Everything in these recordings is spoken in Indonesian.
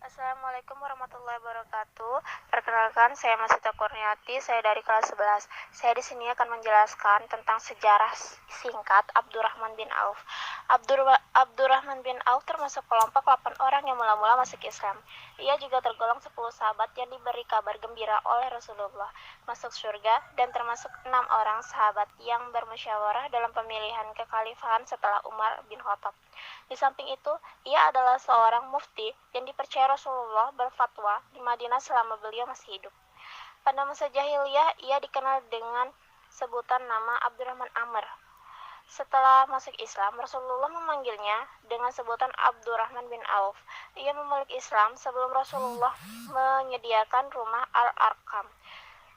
Assalamualaikum warahmatullahi wabarakatuh. Perkenalkan, saya Masita Kurniati, saya dari kelas 11. Saya di sini akan menjelaskan tentang sejarah singkat Abdurrahman bin Auf. Abdurrahman bin Auf termasuk kelompok 8 orang yang mula-mula masuk Islam. Ia juga tergolong 10 sahabat yang diberi kabar gembira oleh Rasulullah masuk surga dan termasuk 6 orang sahabat yang bermusyawarah dalam pemilihan kekhalifahan setelah Umar bin Khattab. Di samping itu, ia adalah seorang mufti yang dipercaya Rasulullah berfatwa di Madinah selama beliau masih hidup. Pada masa jahiliyah, ia dikenal dengan sebutan nama Abdurrahman Amr. Setelah masuk Islam, Rasulullah memanggilnya dengan sebutan Abdurrahman bin Auf. Ia memeluk Islam sebelum Rasulullah menyediakan rumah Al-Arqam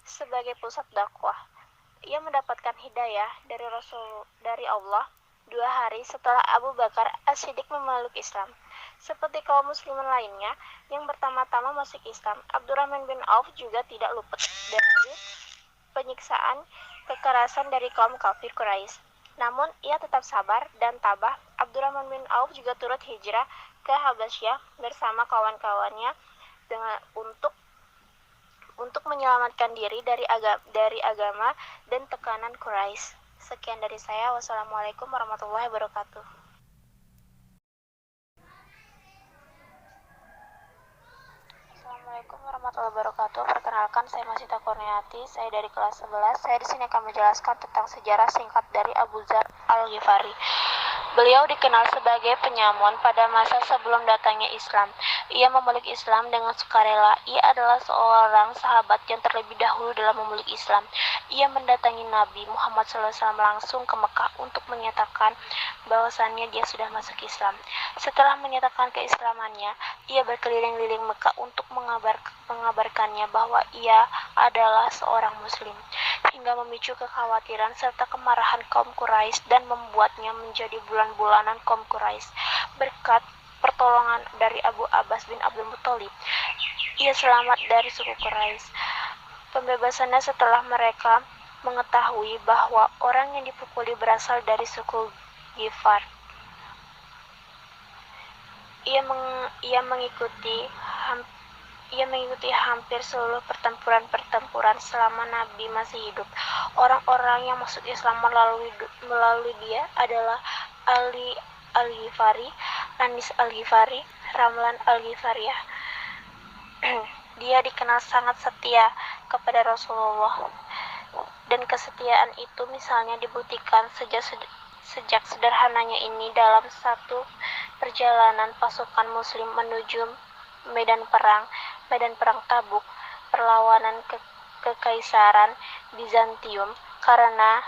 sebagai pusat dakwah. Ia mendapatkan hidayah dari Allah 2 hari setelah Abu Bakar As-Siddiq memeluk Islam. Seperti kaum muslimin lainnya yang pertama-tama masuk Islam, Abdurrahman bin Auf juga tidak luput dari penyiksaan kekerasan dari kaum kafir Quraisy. Namun ia tetap sabar dan tabah. Abdurrahman bin Auf juga turut hijrah ke Habasyah bersama kawan-kawannya untuk menyelamatkan diri dari agama dan tekanan Quraisy. Sekian dari saya. Wassalamualaikum warahmatullahi wabarakatuh. Assalamualaikum warahmatullahi wabarakatuh. Perkenalkan, saya Masita Kurniati, saya dari kelas 11. Saya di sini akan menjelaskan tentang sejarah singkat dari Abu Dzar Al-Ghifari. Beliau dikenal sebagai penyamun pada masa sebelum datangnya Islam. Ia memeluk Islam dengan sukarela. Ia adalah seorang sahabat yang terlebih dahulu dalam memeluk Islam. Ia mendatangi Nabi Muhammad SAW langsung ke Mekah untuk menyatakan bahwasannya dia sudah masuk Islam. Setelah menyatakan keislamannya, ia berkeliling-liling Mekah untuk mengabarkannya bahwa ia adalah seorang muslim, hingga memicu kekhawatiran serta kemarahan kaum Quraisy dan membuatnya menjadi bulan-bulanan kaum Quraisy. Berkat pertolongan dari Abu Abbas bin Abdul Muthalib, ia selamat dari suku Quraisy. Pembebasannya setelah mereka mengetahui bahwa orang yang dipukuli berasal dari suku Ghifar. Ia mengikuti hampir seluruh pertempuran selama Nabi masih hidup. Orang-orang yang masuk Islam melalui dia adalah Ali Al-Ghifari, Anis Al-Ghifari, Ramlan Al-Ghifariyah. Dia dikenal sangat setia kepada Rasulullah, dan kesetiaan itu misalnya dibuktikan sejak sederhananya ini dalam satu perjalanan pasukan muslim menuju medan perang Tabuk, perlawanan kekaisaran Bizantium. Karena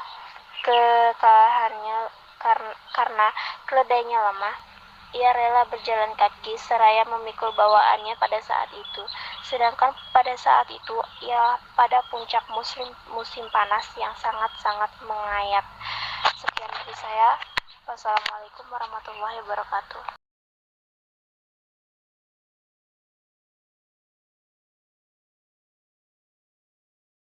kekalahannya karena keledainya lemah, ia rela berjalan kaki seraya memikul bawaannya pada saat itu. Sedangkan pada saat itu ia pada puncak musim panas yang sangat-sangat mengayat. Sekian dari saya. Wassalamualaikum warahmatullahi wabarakatuh.